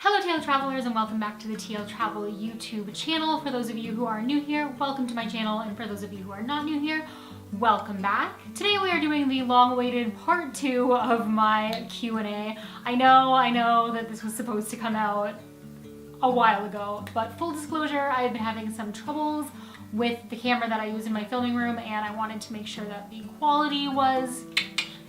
Hello TL Travelers and welcome back to the TL Travel YouTube channel. For those of you who are new here, welcome to my channel, and for those of you who are not new here, welcome back. Today we are doing the long-awaited part 2 of my Q&A. I know that this was supposed to come out a while ago, but full disclosure, I have been having some troubles with the camera that I use in my filming room, and I wanted to make sure that the quality was,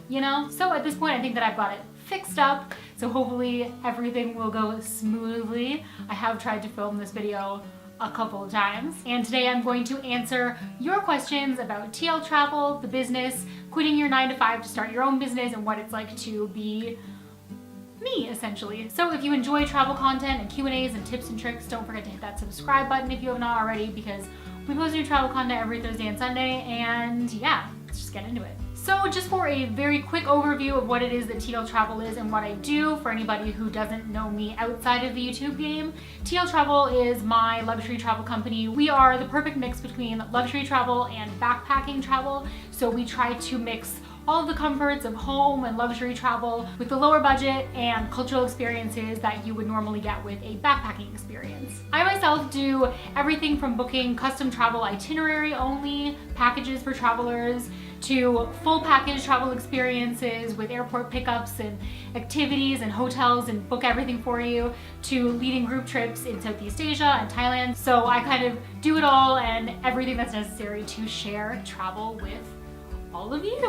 so at this point I think that I've got it fixed up, so hopefully everything will go smoothly. I have tried to film this video a couple of times, and today I'm going to answer your questions about TL travel, the business, quitting your 9-to-5 to start your own business, and what it's like to be me, essentially. So if you enjoy travel content and Q&As and tips and tricks, don't forget to hit that subscribe button if you have not already, because we post new travel content every Thursday and Sunday, and yeah, let's just get into it. So just for a very quick overview of what it is that TL Travel is and what I do, for anybody who doesn't know me outside of the YouTube game, TL Travel is my luxury travel company. We are the perfect mix between luxury travel and backpacking travel. So we try to mix all of the comforts of home and luxury travel with the lower budget and cultural experiences that you would normally get with a backpacking experience. I myself do everything from booking custom travel itinerary only packages for travelers, to full package travel experiences with airport pickups and activities and hotels and book everything for you, to leading group trips in Southeast Asia and Thailand. So I kind of do it all and everything that's necessary to share travel with all of you.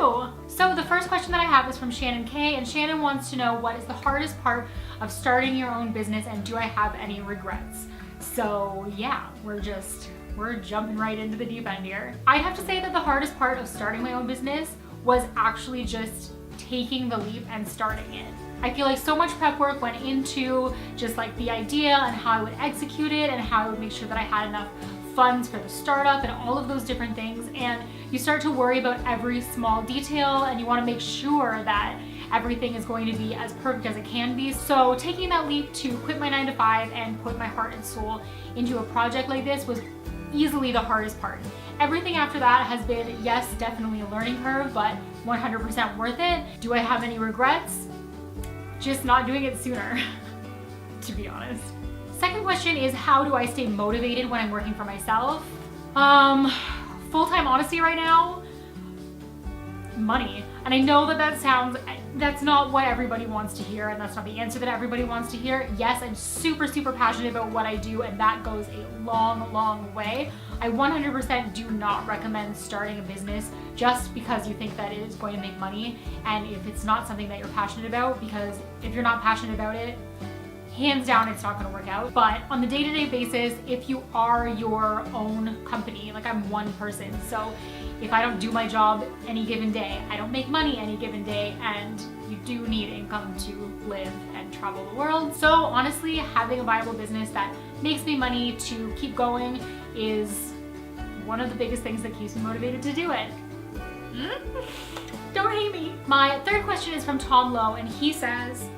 So the first question that I have is from Shannon K, and Shannon wants to know, what is the hardest part of starting your own business and do I have any regrets? So yeah, we're jumping right into the deep end here. I'd have to say that the hardest part of starting my own business was actually just taking the leap and starting it. I feel like so much prep work went into just like the idea and how I would execute it and how I would make sure that I had enough funds for the startup and all of those different things, and you start to worry about every small detail and you want to make sure that everything is going to be as perfect as it can be. So taking that leap to quit my 9-to-5 and put my heart and soul into a project like this was easily the hardest part. Everything after that has been, yes, definitely a learning curve, but 100% worth it. Do I have any regrets? Just not doing it sooner, to be honest. Second question is, how do I stay motivated when I'm working for myself? Full-time honesty right now, money. And I know that's not what everybody wants to hear, and that's not the answer that everybody wants to hear. Yes, I'm super passionate about what I do, and that goes a long way. I 100% do not recommend starting a business just because you think that it is going to make money, and if it's not something that you're passionate about, because if you're not passionate about it, hands down, it's not going to work out. But on the day-to-day basis, if you are your own company, like I'm one person, so if I don't do my job any given day, I don't make money any given day, and you do need income to live and travel the world. So honestly, having a viable business that makes me money to keep going is one of the biggest things that keeps me motivated to do it. Don't hate me. My third question is from Tom Lowe, and he says,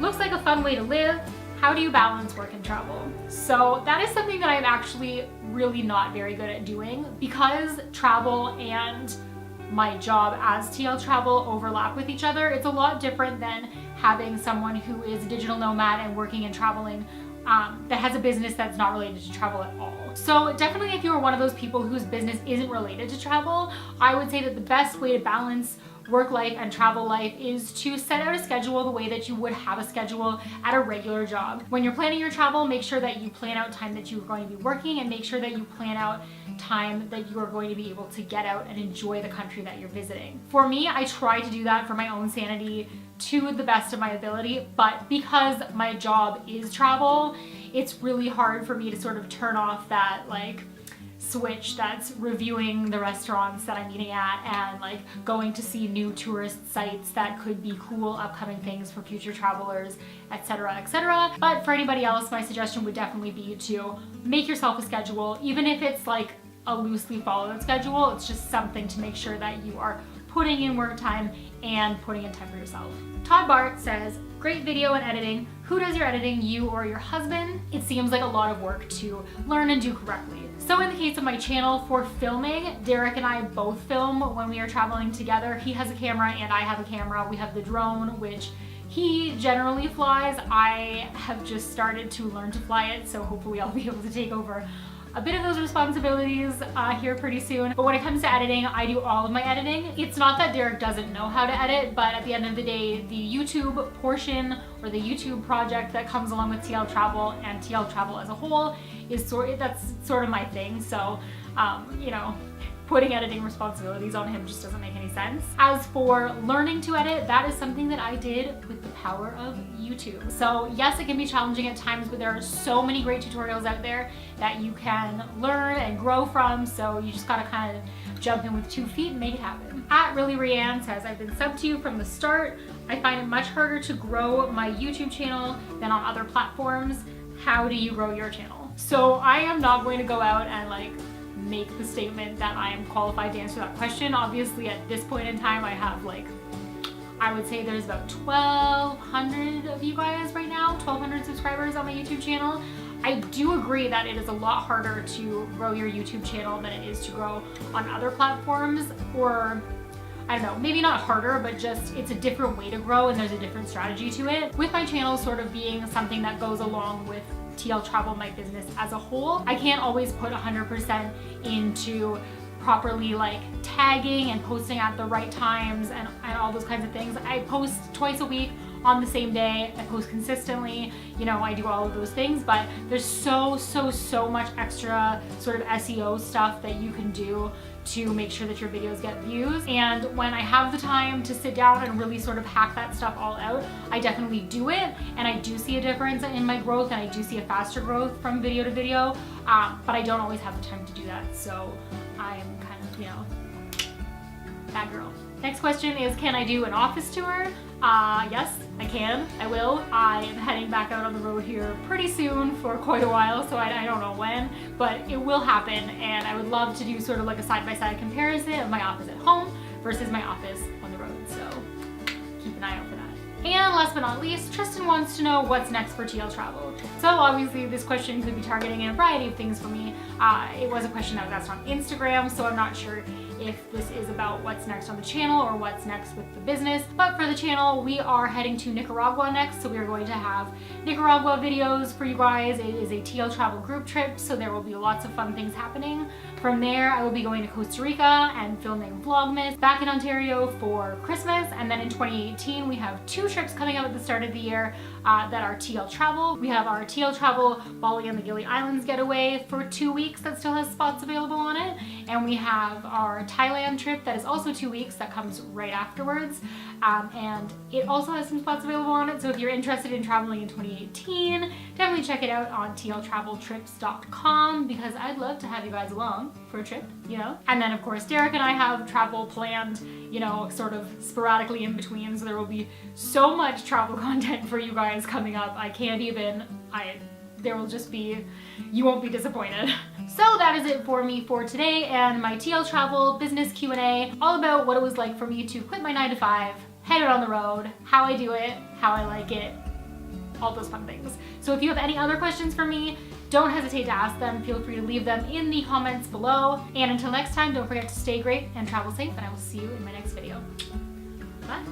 looks like a fun way to live. How do you balance work and travel? So that is something that I'm actually really not very good at doing, because travel and my job as TL Travel overlap with each other. It's a lot different than having someone who is a digital nomad and working and traveling that has a business that's not related to travel at all. So definitely, if you're one of those people whose business isn't related to travel, I would say that the best way to balance work life and travel life is to set out a schedule the way that you would have a schedule at a regular job. When you're planning your travel, make sure that you plan out time that you're going to be working, and make sure that you plan out time that you are going to be able to get out and enjoy the country that you're visiting. For me, I try to do that for my own sanity to the best of my ability, but because my job is travel, it's really hard for me to sort of turn off that switch that's reviewing the restaurants that I'm eating at and going to see new tourist sites that could be cool upcoming things for future travelers, etc., etc. But for anybody else, my suggestion would definitely be to make yourself a schedule, even if it's a loosely followed schedule. It's just something to make sure that you are putting in work time and putting in time for yourself. Todd Bart says, great video and editing. Who does your editing, you or your husband? It seems like a lot of work to learn and do correctly. So in the case of my channel, for filming, Derek and I both film when we are traveling together. He has a camera and I have a camera. We have the drone, which He generally flies. I have just started to learn to fly it, so hopefully I'll be able to take over a bit of those responsibilities here pretty soon. But when it comes to editing, I do all of my editing. It's not that Derek doesn't know how to edit, but at the end of the day, the YouTube portion or the YouTube project that comes along with TL Travel and TL Travel as a whole is that's sort of my thing. So, you know, putting editing responsibilities on him just doesn't make any sense. As for learning to edit, that is something that I did with the power of YouTube. So yes, it can be challenging at times, but there are so many great tutorials out there that you can learn and grow from. So you just gotta kind of jump in with 2 feet and make it happen. At Really Rianne says, I've been subbed to you from the start. I find it much harder to grow my YouTube channel than on other platforms. How do you grow your channel? So I am not going to go out and like make the statement that I am qualified to answer that question. Obviously at this point in time, I have like, I would say there's about 1,200 of you guys right now, 1,200 subscribers on my YouTube channel. I do agree that it is a lot harder to grow your YouTube channel than it is to grow on other platforms, or I don't know, maybe not harder, but just it's a different way to grow and there's a different strategy to it. With my channel sort of being something that goes along with TL Travel, my business as a whole, I can't always put 100% into properly like tagging and posting at the right times and all those kinds of things. I post twice a week on the same day. I post consistently, you know, I do all of those things, but there's so much extra sort of SEO stuff that you can do to make sure that your videos get views. And when I have the time to sit down and really sort of hack that stuff all out, I definitely do it. And I do see a difference in my growth, and I do see a faster growth from video to video, but I don't always have the time to do that. So I'm kind of, you know, bad girl. Next question is, can I do an office tour? Yes, I can. I will. I am heading back out on the road here pretty soon for quite a while, so I don't know when, but it will happen, and I would love to do sort of like a side-by-side comparison of my office at home versus my office on the road, so keep an eye out for that. And last but not least, Tristan wants to know what's next for TL Travel. So obviously this question could be targeting a variety of things for me. It was a question that was asked on Instagram, so I'm not sure if this is about what's next on the channel or what's next with the business. But for the channel, we are heading to Nicaragua next, so we are going to have Nicaragua videos for you guys. It is a TL Travel group trip, so there will be lots of fun things happening. From there, I will be going to Costa Rica and filming Vlogmas back in Ontario for Christmas, and then in 2018 we have 2 trips coming out at the start of the year that are TL Travel. We have our TL Travel Bali and the Gili Islands getaway for 2 weeks that still has spots available on it, and we have our Thailand trip that is also 2 weeks that comes right afterwards, and it also has some spots available on it. So if you're interested in traveling in 2018, definitely check it out on tltraveltrips.com, because I'd love to have you guys along for a trip, you know. And then of course Derek and I have travel planned, you know, sort of sporadically in between, so there will be so much travel content for you guys coming up. I can't even, there will just be, you won't be disappointed. So that is it for me for today and my TL Travel business Q&A, all about what it was like for me to quit my 9-to-5, head out on the road, how I do it, how I like it, all those fun things. So if you have any other questions for me, don't hesitate to ask them. Feel free to leave them in the comments below. And until next time, don't forget to stay great and travel safe, and I will see you in my next video. Bye.